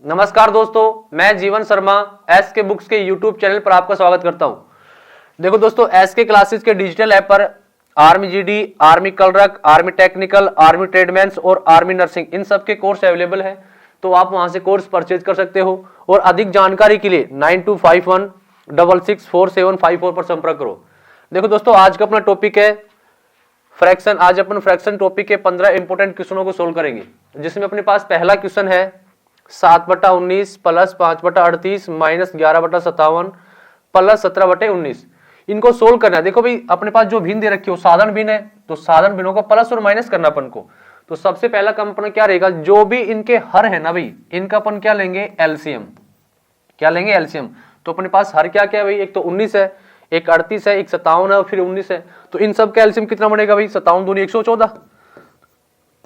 नमस्कार दोस्तों, मैं जीवन शर्मा एस के बुक्स के यूट्यूब चैनल पर आपका स्वागत करता हूं। देखो दोस्तों, एस के क्लासेस के डिजिटल ऐप पर army GD, army clerk, army technical, army tradesmans और आर्मी नर्सिंग इन सब के कोर्स अवेलेबल है, तो आप वहां से कोर्स परचेज कर सकते हो। और अधिक जानकारी के लिए 9251664754 पर संपर्क करो। देखो दोस्तों, आज का अपना टॉपिक है फ्रैक्शन। आज अपन फ्रैक्शन टॉपिक के 15 इंपोर्टेंट क्वेश्चनों को सोल्व करेंगे, जिसमें अपने पास पहला क्वेश्चन है 7/19 प्लस 5/38 माइनस 11/57 प्लस 17/19। इनको सोल्व करना है। देखो भाई, अपने पास जो भिन्न दे रखी है वो साधारण भिन्न है, तो साधारण भिन्नों को प्लस और माइनस करना अपन को। तो सबसे पहला काम अपना क्या रहेगा, जो भी इनके हर है ना भाई, इनका अपन क्या लेंगे, एलसीएम। क्या लेंगे, एलसीएम। तो अपने पास हर क्या क्या है भाई, एक तो 19 है, एक 38 है, एक 57 है और फिर 19 है। तो इन सब का एलसीएम कितना बनेगा भाई, 57 दूनी 114।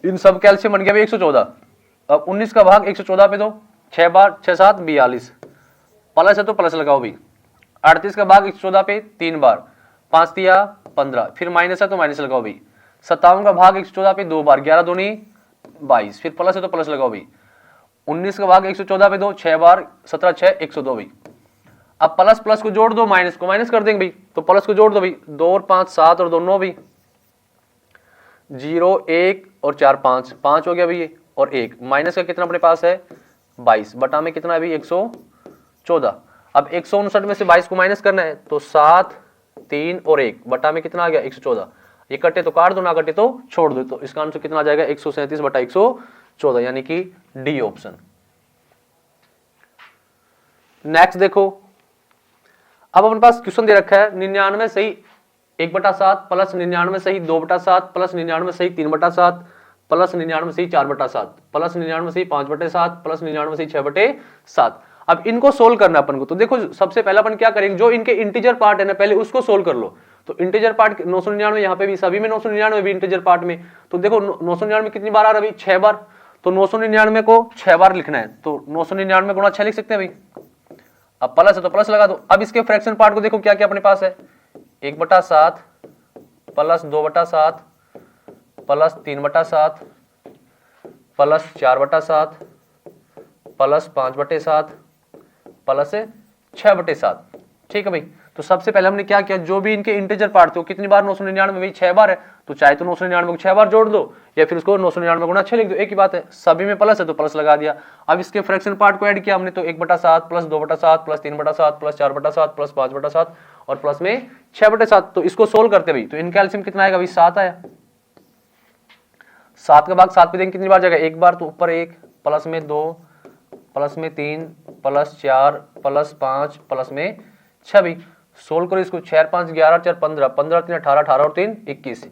इन सब का एलसीएम बन गया भाई 114। अब 19 का भाग 114 पे दो, 6 बार 6 7 42, प्लस है तो प्लस लगाओ भाई। 38 का भाग 114 पे 3 बार, 5 दिया 15, फिर माइनस है तो माइनस लगाओ भाई। 57 का भाग 114 पे 2 बार, 11 दूनी 22, फिर प्लस है तो प्लस लगाओ भाई। 19 का भाग 114 पे दो, 6 बार 17 6 102 भाई। अब प्लस प्लस को जोड़ दो, माइनस को माइनस कर देंगे भाई, तो प्लस को जोड़ दो भाई, 2 और 5 7 और 2 9 भाई, 0 1 और 4 5 5 हो गया भाई ये, और 1 माइनस का कितना अपने पास है 22 बटा में कितना है भाई 114। अब 159 में से 22 को माइनस करना है, तो 7 3 और 1 बटा में कितना आ गया 114। ये कटे तो काट दो, ना कटे तो छोड़ दो। तो इसका आंसर कितना आ जाएगा 137 बटा 114, यानी कि डी ऑप्शन। नेक्स्ट देखो, अब अपने पास क्वेश्चन दे रखा है 99 सही 1/7 प्लस 99 सही 2/7 प्लस 99 सही 3/7 प्लस 99 सही 4/7 प्लस 99 सही 5/7 प्लस 99 सही 6/7। अब इनको सोल्व करना अपन को। तो देखो, सबसे पहला अपन क्या करेंगे, जो इनके इंटीजर पार्ट है ना, पहले उसको सोल्व कर लो। तो इंटीजर पार्ट 999 यहाँ पे भी, सभी में 999 भी इंटीजर पार्ट में। तो देखो 999 कितनी बार आ रहा है भाई, 6 बार। तो 999 को 6 बार लिखना है, तो 999 गुणा 6 लिख सकते हैं भाई। अब प्लस है तो प्लस लगा दो। अब इसके फ्रैक्शन पार्ट को देखो क्या क्या अपने पास है, 1/7 plus 2/7 plus 3/7 plus 4/7 plus 5/7 plus 6/7। ठीक है भाई। तो सबसे पहले हमने क्या किया, जो भी इनके इंटीजर पार्ट थे वो कितनी बार 999 भाई 6 बार है, तो चाहे तो 999 को 6 बार जोड़ दो या फिर उसको 999 गुणा 6 लिख दो, एक ही बात है। सभी में प्लस है तो प्लस लगा दिया। अब इसके फ्रैक्शन पार्ट को ऐड किया हमने, तो 1/7 प्लस 2/7 प्लस 3/7 प्लस 4/7 प्लस 5/7 और प्लस में 6/7। तो इसको सोल्व करते भाई, तो इनका एलसीएम कितना आएगा भाई 7 आया। 7 का भाग 7 पे देंगे कितनी बार जाएगा, एक बार, तो ऊपर 1 प्लस में 2 प्लस में 3 प्लस 4 प्लस 5 प्लस में 6 भाई। सोल्व करो इसको, 6 5 11 4 15 15 3 18 18 और 3 21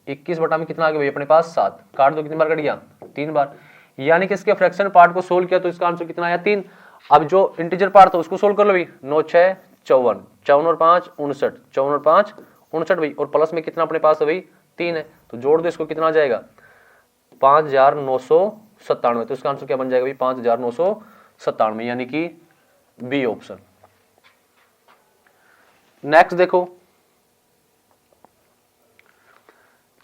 21 बटा में कितना आ गया भाई अपने पास 7। काट दो, कितनी बार कट गया 3 बार। यानी कि इसके फ्रैक्शन पार्ट को सोल्व किया तो इसका आंसर कितना आया 3। अब जो इंटीजर पार्ट था उसको सोल्व कर लो भाई, 9 6 54 54 और 5 59 54 और 5 59 भाई, और प्लस में कितना अपने पास है भाई 3 है, तो जोड़ दो इसको, कितना आ जाएगा 5997। तो इसका आंसर क्या बन जाएगा भाई 5997, यानी कि बी ऑप्शन। नेक्स्ट देखो,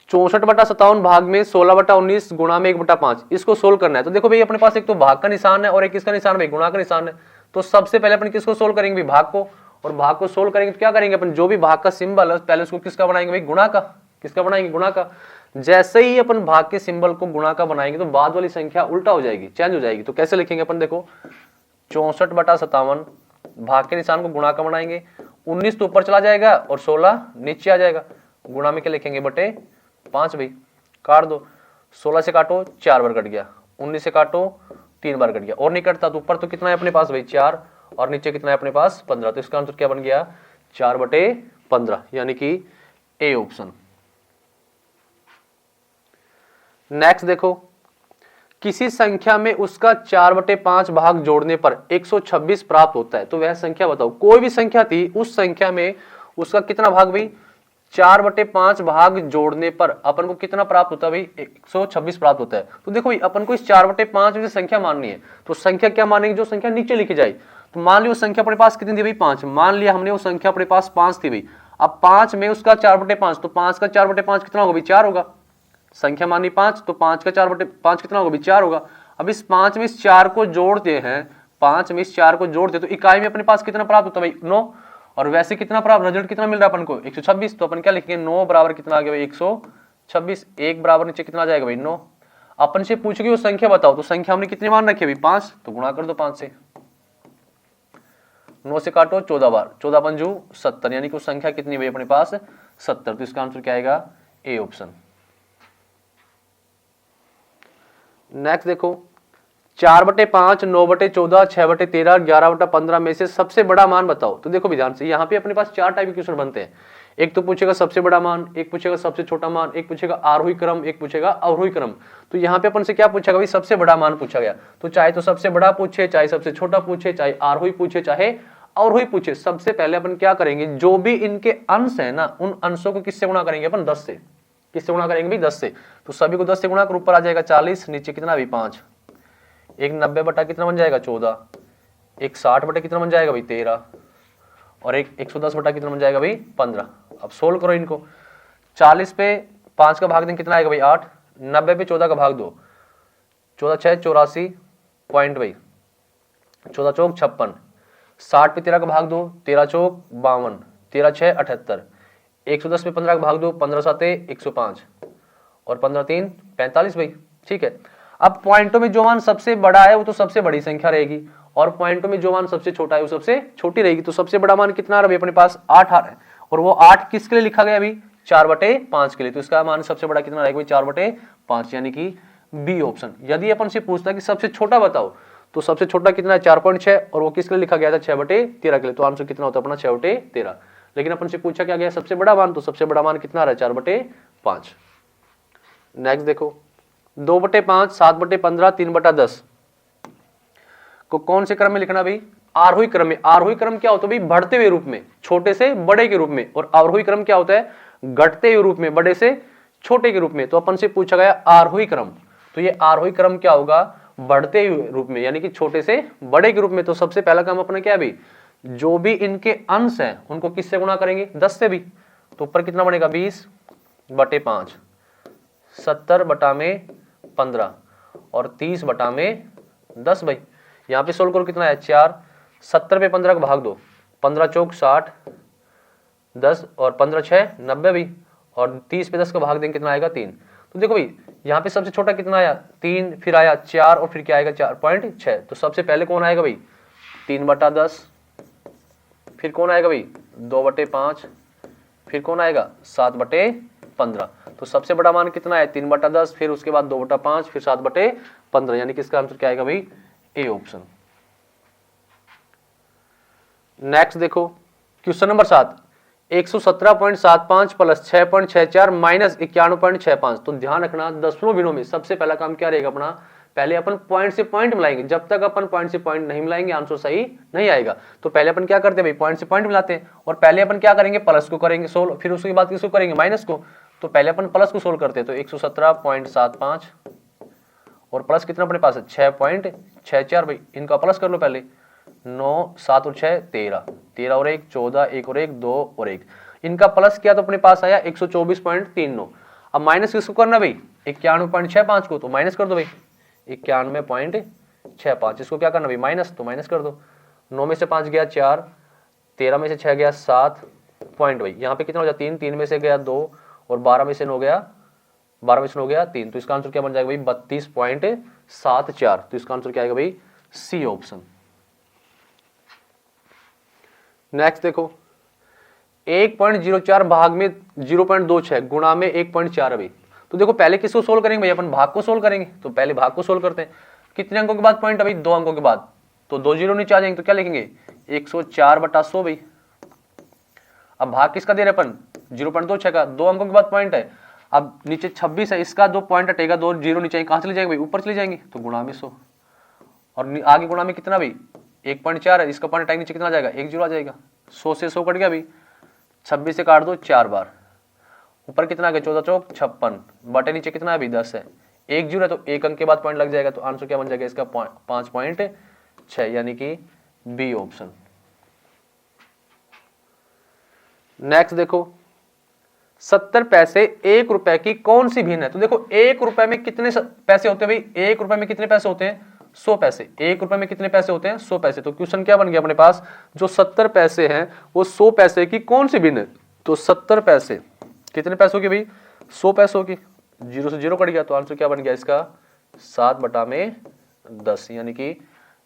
64/57 भाग में 16/19 गुणा में 1/5, इसको सोल्व करना है। तो देखो भाई, अपने पास एक तो भाग का निशान है और एक किसका निशान है भाई, गुणा का निशान है। तो सबसे पहले अपन किसको सोल्व करेंगे भाई, भाग को। और भाग को सोल्व करेंगे तो क्या करेंगे अपन, जो भी भाग का सिंबल है पहले उसको किसका बनाएंगे भाई, गुणा का। किसका बनाएंगे, गुणा का। जैसे ही अपन भाग के सिंबल को गुणा का बनाएंगे तो बाद वाली संख्या उल्टा हो जाएगी, चेंज हो जाएगी। तो कैसे लिखेंगे अपन, देखो 64/57 भाग के निशान को गुणा का बनाएंगे, 19 तो ऊपर चला जाएगा और 16 नीचे आ जाएगा। गुणा में क्या लिखेंगे, बटे 5 भाई। काट दो, 16 से काटो 4 बार कट गया, 19 से काटो 3 बार कट गया, और नहीं कटता तो ऊपर तो कितना है अपने पास भाई 4 और नीचे कितना है अपने पास 15। तो इसका आंसर क्या बन गया 4/15, यानी कि ए ऑप्शन। नेक्स्ट देखो, किसी संख्या में उसका 4/5 भाग जोड़ने पर 126 प्राप्त होता है, तो वह संख्या बताओ। कोई भी संख्या थी, उस संख्या में उसका कितना भाग भाई 4/5 भाग जोड़ने पर अपन को कितना प्राप्त होता है भाई 126 प्राप्त होता है। तो देखो अपन को इस 4/5 में संख्या माननी है, तो संख्या क्या मानेंगे, जो संख्या नीचे लिखी जाए। तो मान लियो संख्या अपने पास कितनी थी भाई 5, मान लिया हमने वो संख्या अपने पास 5 थी भाई। अब 5 में उसका 4/5, तो 5 का 4/5 कितना होगा भाई 4 होगा। संख्या मानी 5, तो 5 का 4/5 कितना होगा भाई 4 होगा। अब इस 5 में इस 4 को जोड़ते हैं, 5 में इस 4 को जोड़ते तो इकाई में अपने पास कितना प्राप्त होता है भाई 9, और वैसे कितना प्राप्त, रिजल्ट कितना मिल रहा है अपन को 126। तो अपन क्या लिखेंगे 9 बराबर कितना आ गया भाई 126, 1 बराबर नीचे कितना आ जाएगा भाई 9। अपन से पूछेगी वो संख्या बताओ, तो संख्या हमने कितनी मान रखी है भाई 5, तो गुणा कर दो 5 से, 9 से काटो 14 बार, 14 पंजू 70, यानी कि उस संख्या कितनी भाई अपने पास 70। तो इसका आंसर क्या आएगा ए ऑप्शन। नेक्स्ट देखो 4/5, 9/14, 6/13, 11/15 में से सबसे बड़ा मान बताओ। तो देखो ध्यान से, यहाँ पे अपने पास 4 टाइप के क्वेश्चन बनते हैं। एक तो पूछेगा सबसे बड़ा मान, एक पूछेगा सबसे छोटा मान, एक पूछेगा आरोही क्रम, एक पूछेगा अवरोही क्रम। तो यहाँ पे अपन से क्या पूछेगा भाई सबसे बड़ा मान पूछा गया, तो चाहे तो सबसे बड़ा पूछे, चाहे सबसे छोटा पूछे, चाहे आरोही पूछे, चाहे अवरोही पूछे, सबसे पहले अपन क्या करेंगे, जो भी इनके अंश है ना, उन अंशों को किससे गुणा करेंगे अपन 10 से। किससे गुणा करेंगे भाई 10 से। तो सभी को 10 से गुणा कर ऊपर आ जाएगा 40, नीचे कितना भी 5, एक 90 बटा कितना बन जाएगा 14, एक 60 बटा कितना बन जाएगा भाई 13, और एक 110 बटा कितना बन जाएगा भाई 15। अब सोल्व करो इनको, 40 पे 5 का भाग दें कितना आएगा भाई 8, 90 पे 14 का भाग दो, 14 6 84 पॉइंट भाई, 14 चौक 56, 60 पे 13 का भाग दो, 13 चौक 52, 13 6 78, 110 पे 15 का भाग दो, 15 7 105, और 15 3 45 भाई। ठीक है, अब पॉइंटों में जो मान सबसे बड़ा है वो तो सबसे बड़ी संख्या रहेगी, और पॉइंटों में जो मान सबसे छोटा है वो सबसे छोटी रहेगी। तो सबसे बड़ा मान कितना आ रहा है अपने पास 8 आ रहा है, और वो 8 किसके लिए लिखा गया अभी 4/5 के लिए। तो इसका मान सबसे बड़ा कितना रहेगा 4/5, यानी कि बी ऑप्शन। यदि अपन से पूछता है कि सबसे छोटा बताओ, तो सबसे छोटा कितना है 4.6, और वो किसके लिए लिखा गया था 6/13 के लिए। तो आंसर कितना होता है अपना 6/13। लेकिन अपन से पूछा क्या गया सबसे बड़ा मान, तो सबसे बड़ा मान कितना आ रहा है 4/5। नेक्स्ट देखो 2/5, 7/15, 3/10 को कौन से क्रम में लिखना भाई, आरोही क्रम में। आरोही क्रम क्या होता है भाई बढ़ते हुए रूप में, छोटे से बड़े के रूप में, और अवरोही क्रम क्या होता है घटते हुए रूप में, बड़े से छोटे के रूप में। तो अपन से पूछा गया आरोही क्रम, तो ये आरोही क्रम क्या होगा बढ़ते हुए रूप में, यानी कि छोटे से बड़े के रूप में। तो सबसे पहला काम अपना क्या है भाई, जो भी इनके अंश हैं उनको किससे गुणा करेंगे 10 से भी। तो ऊपर कितना बनेगा 20/5, 70/15, और 30/10 भाई। यहाँ पे सोल्व करो कितना है 4, 70 पे 15 का भाग दो, 15 चौक 60, 10 और 15 6 90 भी, और 30 पे 10 का भाग देंगे कितना आएगा 3। तो देखो भाई यहाँ पे सबसे छोटा कितना आया 3, फिर आया 4, और फिर क्या आएगा 4.6। तो सबसे पहले कौन आएगा भाई 3/10, फिर कौन आएगा भाई 2/5, फिर कौन आएगा 7/15। तो सबसे बड़ा मान कितना है 3/10, फिर उसके बाद 2/5, फिर 7/15, यानी कि इसका आंसर क्या आएगा भाई ए ऑप्शन। नेक्स्ट देखो क्वेश्चन नंबर 7, 117.75 प्लस 6.64 माइनस 91.65। तो ध्यान रखना दशमलव भिन्नों में सबसे पहला काम क्या रहेगा अपना, पहले अपन पॉइंट से पॉइंट मिलाएंगे। जब तक अपन पॉइंट से पॉइंट नहीं मिलाएंगे आंसर सही नहीं आएगा। तो पहले अपन क्या करते हैं भाई पॉइंट से पॉइंट मिलाते हैं, और पहले अपन क्या करेंगे प्लस को करेंगे सोल्व, फिर उसके बाद किसको करेंगे माइनस को। तो पहले अपन प्लस को सोल्व करते हैं, तो 117.75 और प्लस कितना अपने पास है 6.64 भाई, इनका प्लस कर लो पहले, 9 7 और 6 13, 13 और 1 14, 1 और 1 2 और 1, इनका प्लस किया तो अपने पास आया 124.39। अब माइनस किसको करना भाई 91.65 को, तो माइनस कर दो भाई 91.65, इसको क्या करना भाई माइनस, तो माइनस कर दो। 9 में से 5 गया 4, 13 में से 6 गया 7 पॉइंट भाई, यहाँ पे कितना हो गया 3, 3 में से गया 2, और 12 में से 9 गया 3। तो इसका आंसर क्या बन जाएगा भाई 32.74। तो इसका आंसर क्या आएगा भाई सी ऑप्शन। नेक्स्ट देखो 1.04 भाग में 0.26 गुणा में 1.4 भाई। तो देखो पहले किसको सोल्व करेंगे भाई अपन भाग को सोल्व करेंगे, तो पहले भाग को सोल्व करते हैं। कितने अंकों के बाद पॉइंट है भाई 2 अंकों के बाद, तो 2 जीरो नीचे आ जाएंगे, तो क्या लिखेंगे 104/100 भाई। अब भाग किसका दे रहे अपन 0.26 का, 2 अंकों के बाद पॉइंट है। अब नीचे 26 है, इसका 2 पॉइंट हटेगा, 2 जीरो नीचे कहां चले जाएंगे भाई ऊपर चले जाएंगे, तो गुणा में 100, और आगे गुणा में कितना भाई 1.4 है, इसका पॉइंट नीचे कितना आ जाएगा 1 जीरो आ जाएगा। 100 से 100 कट गया भाई, 26 से काट दो 4 बार, ऊपर कितना आ गया 14 चौक 56, बटे नीचे कितना है भाई 10 है, 1 जीरो है तो 1 अंक के बाद पॉइंट लग जाएगा। तो आंसर क्या बन जाएगा इसका 5.6, यानी कि बी ऑप्शन। नेक्स्ट देखो 70 पैसे 1 रुपए की कौन सी भिन्न है? तो देखो 1 रुपए में कितने पैसे होते हैं भाई? 1 रुपए में कितने पैसे होते हैं? 100 पैसे। 1 रुपए में कितने पैसे होते हैं? 100 पैसे। तो क्वेश्चन क्या बन गया अपने पास? जो 70 पैसे हैं वो 100 पैसे की कौन सी भिन्न है? तो 70 पैसे कितने पैसों की भाई? 100 पैसों की। 0 से 0 कट गया, तो आंसर क्या बन गया इसका? 7/10, यानी कि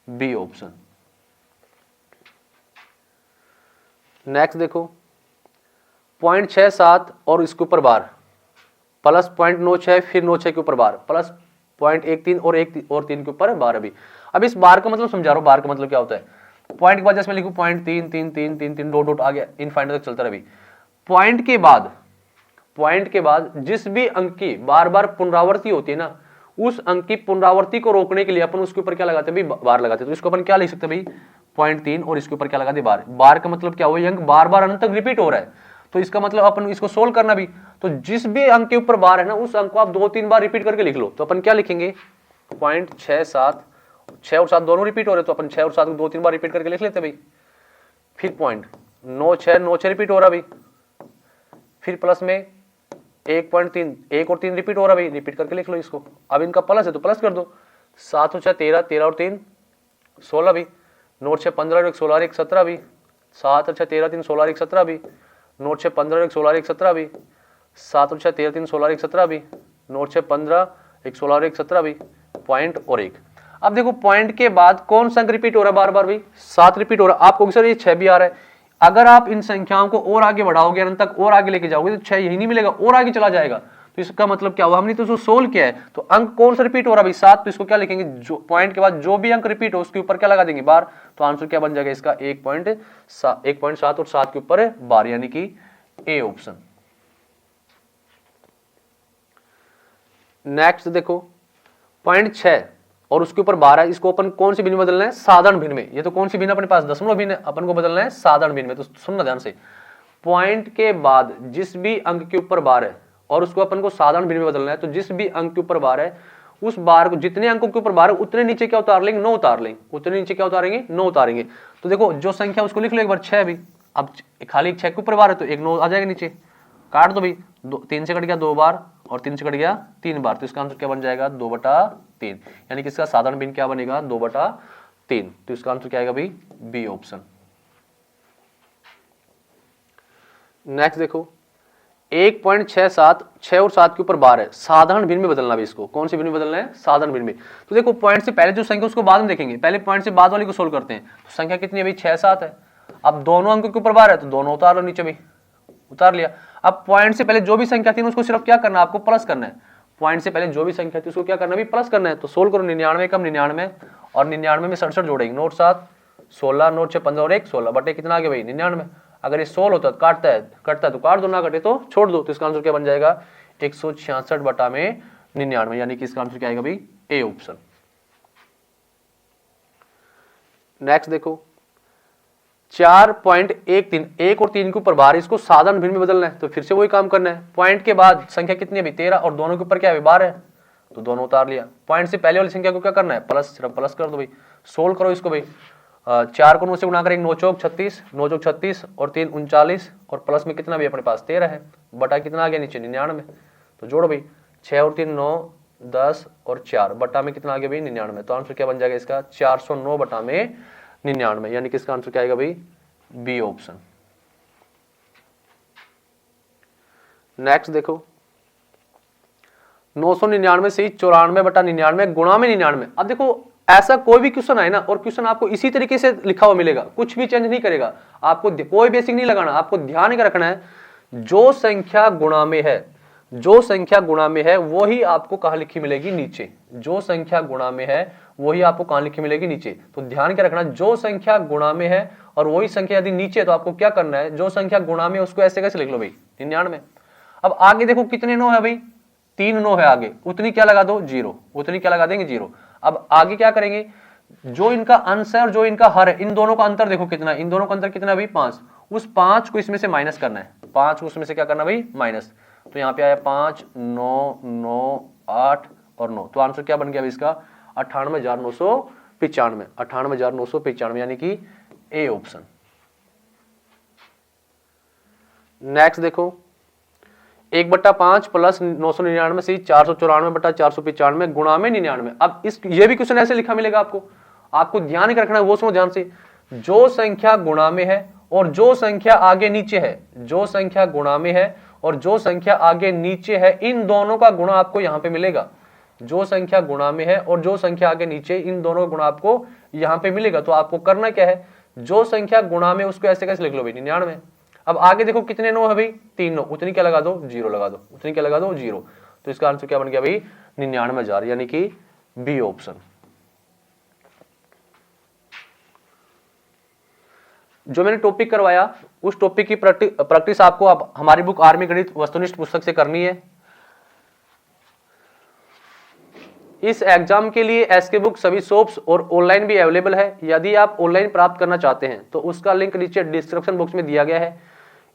बी ऑप्शन। नेक्स्ट देखो 0.67 और इसके ऊपर बार प्लस 0.96, फिर 96 के ऊपर बार प्लस 0.13 और 3 के ऊपर बार। अब इस बार का मतलब समझा रहा हूं। बार का मतलब क्या होता है? पॉइंट के बाद जैसे मैं लिखूं 0.3 डॉट डॉट आ गया, इनफाइनाइट तक चलता रहे। पॉइंट के बाद जिस भी अंक की बार बार पुनरावृत्ति होती है ना, उस अंक की पुनरावृत्ति को रोकने के लिए अपन उसके ऊपर क्या लगाते हैं भाई? बार लगाते हैं। तो इसको अपन क्या लिख सकते हैं भाई? 0.3 और इसके ऊपर क्या लगा दे? बार। बार का मतलब क्या हुआ? ये अंक बार बार अनंत तक रिपीट हो रहा है, तो इसका मतलब अपन इसको सोल्व करना भी, तो जिस भी अंक के ऊपर बार है ना, उस अंक को आप 2-3 बार रिपीट करके लिख लो। तो अपन क्या लिखेंगे? 0.67, 6 और 7 दोनों रिपीट हो रहे, तो अपन 6 और 7 को 2-3 बार रिपीट करके लिख लेते भाई। फिर 0.96 रिपीट हो रहा भाई, फिर प्लस में 1.3, 1 और 3 रिपीट हो रहा भाई, रिपीट करके लिख लो इसको। अब इनका प्लस है तो प्लस कर दो। 7 और 6 13, 13 और 3 16 भी, 9 और 6 15 और 1 16 और 1 17 भी, 7 और 6 13 3 16 और 1 17 भी, 9 और 6 15 और 1 16 और 1 17 भी, 7 और 6 13 3 16 और 1 17 भी, 9 और 6 15 1 16 और 1 17 भी, पॉइंट और 1। अब देखो पॉइंट के बाद कौन सा अंक रिपीट हो रहा है बार बार भाई? 7 रिपीट हो रहा है। आपको सर ये 6 भी आ रहा है। अगर आप इन संख्याओं को और आगे बढ़ाओगे, अनंत तक और आगे लेके जाओगे, तो 6 यही नहीं मिलेगा, और आगे चला जाएगा। तो इसका मतलब क्या हुआ? हमने तो जो सोल्व किया है, तो अंक कौन सा रिपीट हो रहा है भाई? 7। तो इसको क्या लिखेंगे? जो पॉइंट के बाद जो भी अंक रिपीट हो उसके ऊपर क्या लगा देंगे? बार। तो आंसर क्या बन जाएगा इसका? 1.7 और 7 के ऊपर बार, यानी कि ए ऑप्शन। नेक्स्ट देखो 0.6 और उसके ऊपर 12, इसको अपन कौन सी भिन्न बदलना है? साधारण भिन्न में। ये तो कौन सी भिन्न अपने पास? दशमलव भिन्न, अपन को बदलना है साधारण भिन्न में। तो सुनना ध्यान से, पॉइंट के बाद जिस भी अंक के ऊपर बार है और उसको अपन को साधारण भिन्न में बदलना है, तो जिस भी अंक के ऊपर बार है, उस बार को जितने अंकों के ऊपर बार है उतने नीचे क्या उतार लेंगे? 9 उतार लेंगे। उतने नीचे क्या उतारेंगे? 9 उतारेंगे। तो देखो जो संख्या उसको लिख लो एक बार, 6 भी। अब खाली 6 के ऊपर बार है तो एक 9 आ जाएगा नीचे, काट दो भाई। 3 से कट गया 2 बार और 3 से कट गया 3 बार, तो इसका आंसर क्या बन जाएगा? 2/3, यानी कि इसका साधारण भिन्न क्या बनेगा? 2/3। तो इसका आंसर क्या आएगा भाई? B option. नेक्स्ट देखो 1.67, 6 और 7 के ऊपर बार है, साधारण भिन्न में बदलना भी। इसको कौन सी भिन्न में बदलना है? साधारण भिन्न में। तो देखो पॉइंट से पहले जो संख्या उसको बाद में देखेंगे, पहले पॉइंट से बाद वाली को सोल्व करते हैं। तो संख्या कितनी है भाई? 6 7 है। अब दोनों अंकों के ऊपर बार है तो दोनों उतार लो नीचे भाई, उतार लिया। अब पॉइंट से पहले जो भी संख्या थी उसको सिर्फ क्या करना है? आपको प्लस करना है। पॉइंट से पहले जो भी संख्या थी उसको क्या करना है? प्लस करना है। तो सोल्व करो, 99 कम 99 और 99 में 67 जोड़ेंगे, 9 7 16, 9 6 15 और 1 16 बटे कितना आ गया भाई? 99। अगर ये 16 होता है कटता है तो काट दो, ना कटे तो छोड़ दो। तो इसका आंसर क्या बन जाएगा? 166/99, यानी कि इसका आंसर क्या आएगा भाई? A option. नेक्स्ट देखो 4.13, 1 और 3 के ऊपर बार, इसको साधारण भिन्न में बदलना है। तो फिर से वही काम करना है। पॉइंट के बाद संख्या कितनी है भाई? 13 और दोनों के ऊपर क्या है? बार है, तो दोनों उतार लिया। पॉइंट से पहले वाली संख्या को क्या करना है? प्लस, सिर्फ प्लस कर दो भाई। सोल्व करो इसको भाई। 4 को 9 से गुणा करेंगे, 9 चौक 36, 9 चौक 36 और 3 39 और प्लस में कितना भी अपने पास 13 है, बटा कितना आ गया नीचे? 99। तो जोड़ो भाई, 6 और 3 9 10 और 4 बटा में कितना आ गया भाई? 99। तो आंसर क्या बन जाएगा इसका? 409/99, यानी कि इसका आंसर क्या आएगा भाई? B option. नेक्स्ट देखो 999 से 94/99 गुणा में 99। अब देखो ऐसा कोई भी क्वेश्चन आए ना, और क्वेश्चन आपको इसी तरीके से लिखा हुआ मिलेगा, कुछ भी चेंज नहीं करेगा, आपको कोई बेसिक नहीं लगाना। आपको ध्यान क्या रखना है? जो संख्या गुणा में है, जो संख्या गुणा में है वही आपको कहां लिखी मिलेगी? नीचे। जो संख्या गुणा में है वही आपको कहां लिखी मिलेगी? नीचे। तो ध्यान क्या रखना, जो संख्या गुणा में है और वही संख्या यदि नीचे, तो आपको क्या करना है? जो संख्या गुणा में उसको ऐसे कैसे लिख लो भाई? 99। अब आगे देखो कितने 9 है भाई? 3 9 है आगे, उतनी क्या लगा दो? 0। उतनी क्या लगा देंगे? 0। अब आगे क्या करेंगे? जो इनका अंश है और जो इनका हर है, इन दोनों का अंतर देखो कितना है? इन दोनों का अंतर कितना है भाई? 5। उस 5 को इसमें से माइनस करना है। 5 को उसमें से क्या करना भाई? माइनस। तो यहाँ पे आया 5 9 9 8 और 9। तो आंसर क्या बन गया इसका? 98,995। 98,995, यानी कि ए ऑप्शन। नेक्स्ट देखो 1/5 प्लस 999 से 494/495 गुणा में 99। अब इस ये भी क्वेश्चन ऐसे लिखा मिलेगा आपको ध्यान ही रखना है, वो सुनो ध्यान से। जो संख्या गुणा में है और जो संख्या आगे नीचे है, जो संख्या गुणा में है और जो संख्या आगे नीचे है, इन दोनों का गुणा आपको यहां पे मिलेगा। जो संख्या गुणा में है और जो संख्या आगे नीचे, इन दोनों का गुणा आपको यहां पे मिलेगा। तो आपको करना क्या है, जो संख्या गुणा में उसको ऐसे कैसे लिख लो भाई 99। अब आगे देखो कितने 9 है भाई, 3 9, उतनी क्या लगा दो, 0 लगा दो, उतनी क्या लगा दो, 0। तो इसका आंसर क्या बन गया भाई 99,000, यानी कि बी ऑप्शन। जो मैंने टॉपिक करवाया उस टॉपिक की प्रैक्टिस आपको अब हमारी बुक आर्मी गणित वस्तुनिष्ठ पुस्तक से करनी है। इस एग्जाम के लिए एसके बुक सभी शॉप्स और ऑनलाइन भी अवेलेबल है। यदि आप ऑनलाइन प्राप्त करना चाहते हैं तो उसका लिंक नीचे डिस्क्रिप्शन बॉक्स में दिया गया है।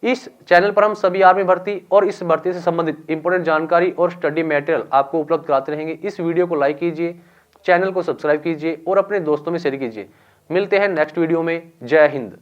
इस चैनल पर हम सभी आर्मी भर्ती और इस भर्ती से संबंधित इंपोर्टेंट जानकारी और स्टडी मटेरियल आपको उपलब्ध कराते रहेंगे। इस वीडियो को लाइक कीजिए, चैनल को सब्सक्राइब कीजिए और अपने दोस्तों में शेयर कीजिए। मिलते हैं नेक्स्ट वीडियो में। जय हिंद।